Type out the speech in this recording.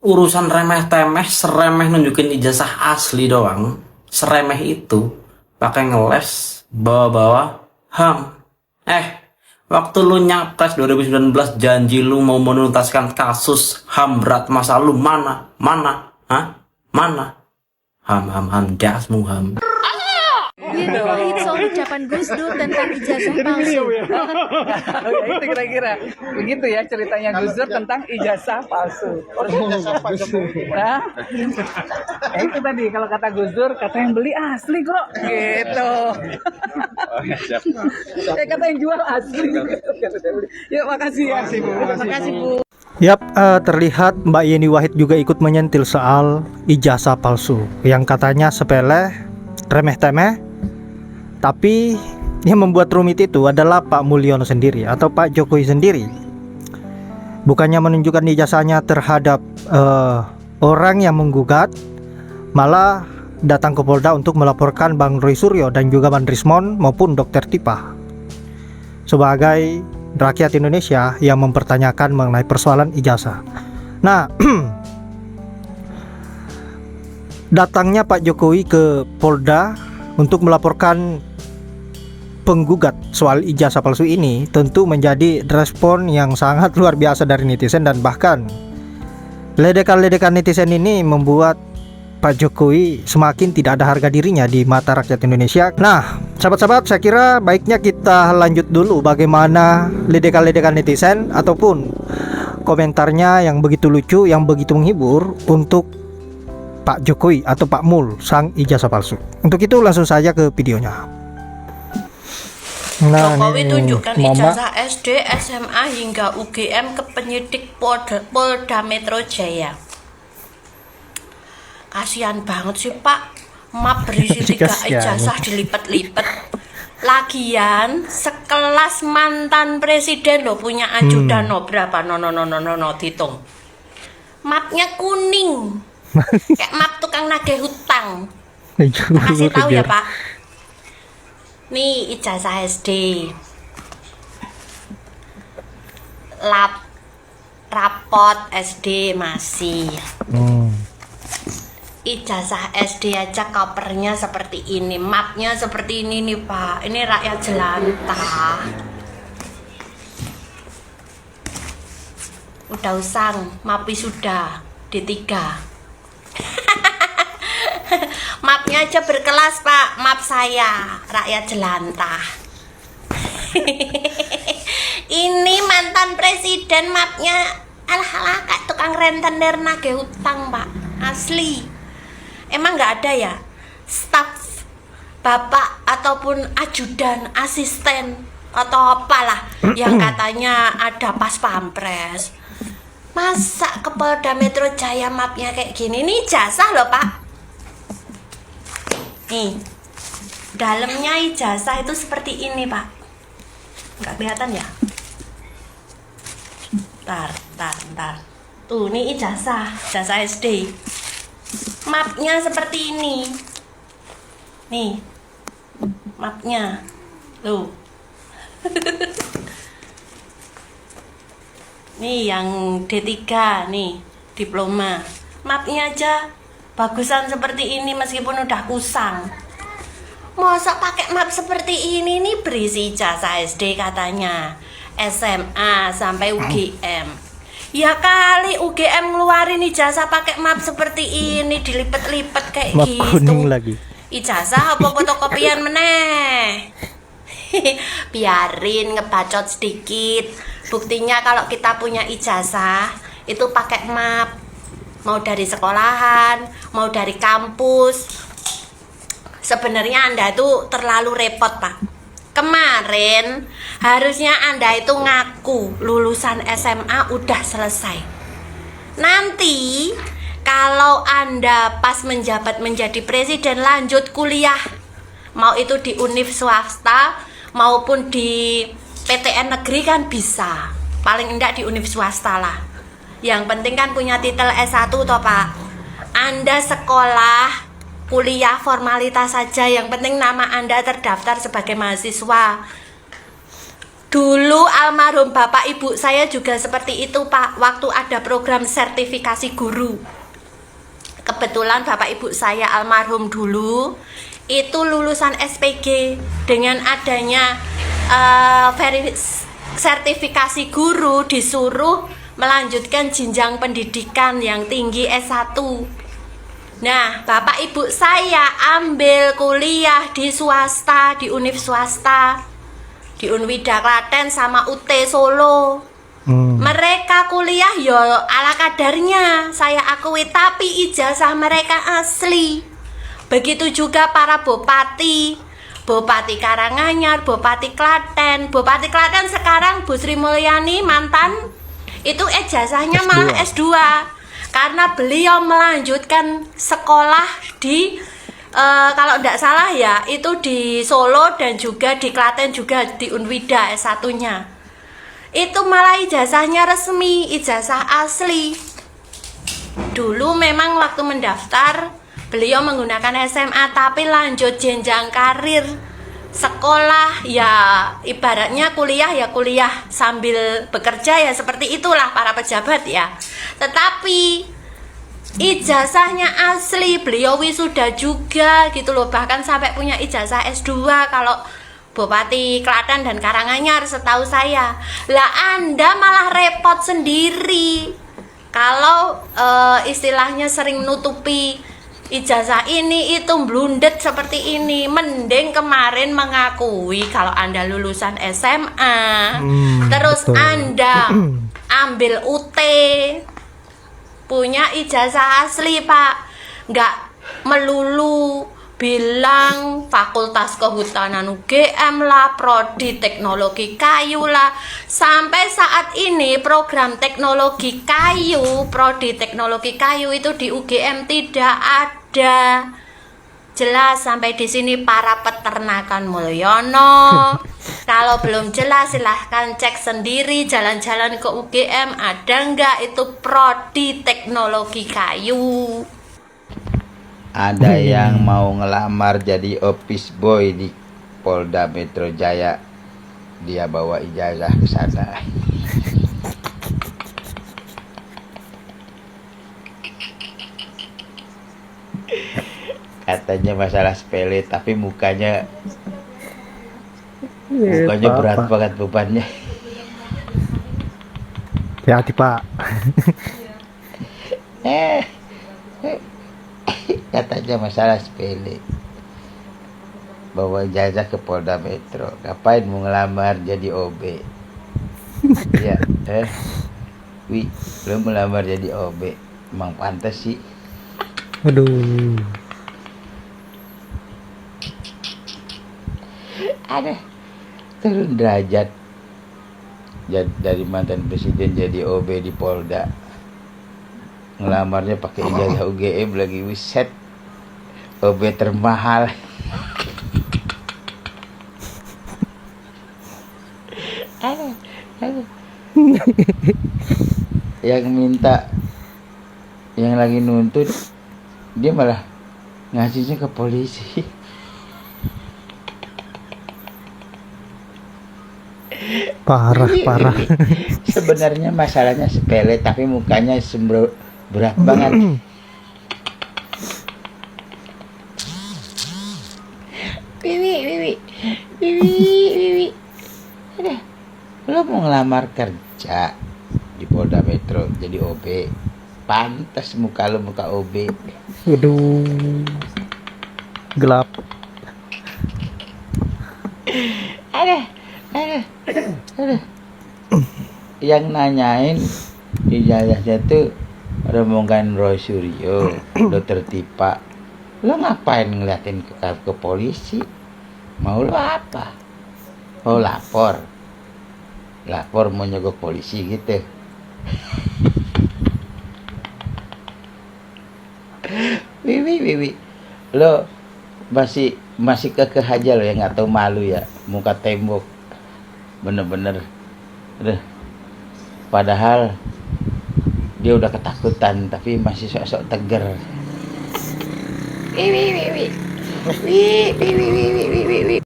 Urusan remeh temeh, seremeh nunjukin ijazah asli doang, seremeh itu pakai ngeles bawa-bawa HAM. eh Waktu lu nyapres 2019 janji lu mau menuntaskan kasus HAM berat, masa lu mana mana hah mana HAM HAM HAM dasmu HAM. Itu soal ucapan Gus Dur tentang ijazah palsu. Ya itu kira-kira begitu ya ceritanya Gus Dur tentang ijazah palsu. Nah, ya itu tadi kalau kata Gus Dur, kata yang beli asli kok, gitu. Kata yang jual asli. Yuk makasih ya. Makasih Bu. Yap, terlihat Mbak Yeni Wahid juga ikut menyentil soal ijazah palsu yang katanya sepele, remeh-temeh, tapi yang membuat rumit itu adalah Pak Mulyono sendiri atau Pak Jokowi sendiri. Bukannya menunjukkan ijazahnya terhadap orang yang menggugat, malah datang ke Polda untuk melaporkan Bang Roy Suryo dan juga Bang Rismon maupun Dr. Tipah sebagai rakyat Indonesia yang mempertanyakan mengenai persoalan ijazah. Nah, datangnya Pak Jokowi ke Polda untuk melaporkan penggugat soal ijazah palsu ini tentu menjadi respon yang sangat luar biasa dari netizen, dan bahkan ledekan-ledekan netizen ini membuat Pak Jokowi semakin tidak ada harga dirinya di mata rakyat Indonesia. Nah, sahabat-sahabat, saya kira baiknya kita lanjut dulu bagaimana ledekan-ledekan netizen ataupun komentarnya yang begitu lucu, yang begitu menghibur untuk Pak Jokowi atau Pak Mul, sang ijazah palsu. Untuk itu langsung saja ke videonya. Nah, Jokowi ini tunjukkan Mama. ijazah SD, SMA hingga UGM ke penyidik Polda Metro Jaya. Kasihan banget sih Pak, map berisi 3 Kasihan. ijazah dilipat-lipat. Lagian sekelas mantan presiden lo punya ajudan no berapa no dihitung. Mapnya kuning, kayak map tukang nagih hutang. Kasih tahu ya Pak. Nih ijazah SD, rapot SD masih. Ijazah SD aja covernya seperti ini, mapnya seperti ini nih Pak. Ini rakyat jelantah. Udah usang, mapi sudah D3. Mapnya aja berkelas Pak, map saya rakyat jelantah. Ini mantan presiden mapnya alah kayak tukang rentenir nagih hutang Pak, asli. Emang nggak ada ya staf bapak ataupun ajudan, asisten atau apalah yang katanya ada pas pampres? Masa ke Polda Metro Jaya mapnya kayak gini? Ini ijazah loh Pak. Nih, dalamnya ijazah itu seperti ini Pak. Nggak kelihatan ya? Ntar. Tuh, ini ijazah SD. Mapnya seperti ini. Nih, mapnya. Tuh. Nih yang D3 nih, diploma. Mapnya aja bagusan seperti ini meskipun udah kusang. Masa pakai map seperti ini nih, berisi ijazah SD katanya, SMA sampai UGM. Ya kali UGM ngeluarin ijazah pakai map seperti ini, dilipat-lipat kayak Map gitu. kuning lagi. Ijazah apa fotokopian meneh? Biarin ngebacot sedikit. Buktinya kalau kita punya ijazah itu pakai map. Mau dari sekolahan, mau dari kampus. Sebenarnya Anda itu terlalu repot Pak. Kemarin harusnya Anda itu ngaku lulusan SMA udah selesai. Nanti kalau Anda pas menjabat menjadi presiden lanjut kuliah, mau itu di univ swasta maupun di PTN negeri kan bisa. Paling enggak di univ swasta lah. Yang penting kan punya titel S1 toh Pak. Anda sekolah kuliah formalitas saja, yang penting nama Anda terdaftar sebagai mahasiswa. Dulu almarhum bapak ibu saya juga seperti itu Pak, waktu ada program sertifikasi guru. Kebetulan bapak ibu saya almarhum dulu itu lulusan SPG. Dengan adanya sertifikasi guru disuruh melanjutkan jenjang pendidikan yang tinggi S1. Nah, bapak ibu saya ambil kuliah di swasta, di univ swasta, di Unwida Klaten sama UT Solo. Mereka kuliah yo ala kadarnya, saya akui, tapi ijazah mereka asli. Begitu juga para bupati, Bupati Karanganyar, Bupati Klaten. Bupati Klaten sekarang Bu Sri Mulyani mantan itu ijazahnya malah S2. Karena beliau melanjutkan sekolah di kalau tidak salah ya itu di Solo dan juga di Klaten juga di Unwida S1-nya. Itu malah ijazahnya resmi, ijazah asli. Dulu memang waktu mendaftar beliau menggunakan SMA, tapi lanjut jenjang karir sekolah ya ibaratnya kuliah ya kuliah sambil bekerja ya, seperti itulah para pejabat ya. Tetapi ijazahnya asli, beliau wisuda juga gitu loh, bahkan sampai punya ijazah S2 kalau Bupati Klaten dan Karanganyar setahu saya. Lah Anda malah repot sendiri kalau istilahnya sering nutupi ijazah ini itu blundet seperti ini. Mending kemarin mengakui kalau Anda lulusan SMA, terus betul. Anda ambil UT, punya ijazah asli Pak, nggak melulu bilang Fakultas Kehutanan UGM lah, Prodi Teknologi Kayu lah. Sampai saat ini program teknologi kayu, Prodi Teknologi Kayu itu di UGM tidak ada. Jelas sampai di sini para peternakan Mulyono. Kalau belum jelas silahkan cek sendiri, jalan-jalan ke UGM ada nggak itu Prodi Teknologi Kayu. Ada yang mau ngelamar jadi office boy di Polda Metro Jaya, dia bawa ijazah ke sana. Katanya masalah sepele, tapi mukanya berat banget bebannya. Hati-hati Pak. Katanya masalah sepele, bawa ijazah ke Polda Metro. Ngapain mau ngelamar jadi OB? Ya, belum melamar jadi OB. Emang pantas sih. Aduh. Ada turun derajat dari mantan presiden jadi OB di Polda. Ngelamarnya pakai ijazah UGM lagi, wiset. OB termahal. Yang minta, yang lagi nuntut, dia malah ngasihnya ke polisi. Parah. Sebenarnya masalahnya sepele, tapi mukanya berat banget. Wiwi. Ada, lo mau ngelamar kerja di Polda Metro jadi OB, pantas muka lo muka OB. Aduh. Gelap. Ada. Yang nanyain ijazahnya tuh rombongan Roy Suryo, Dokter Tipa. Lo ngapain ngeliatin ke polisi? Mau lo apa? Oh lapor mau nyogok polisi gitu. Wiwi, lo masih kekeh aja lo, yang nggak tahu malu ya, muka tembok, bener-bener. Padahal dia udah ketakutan tapi masih sok-sok tegar. Wiwi.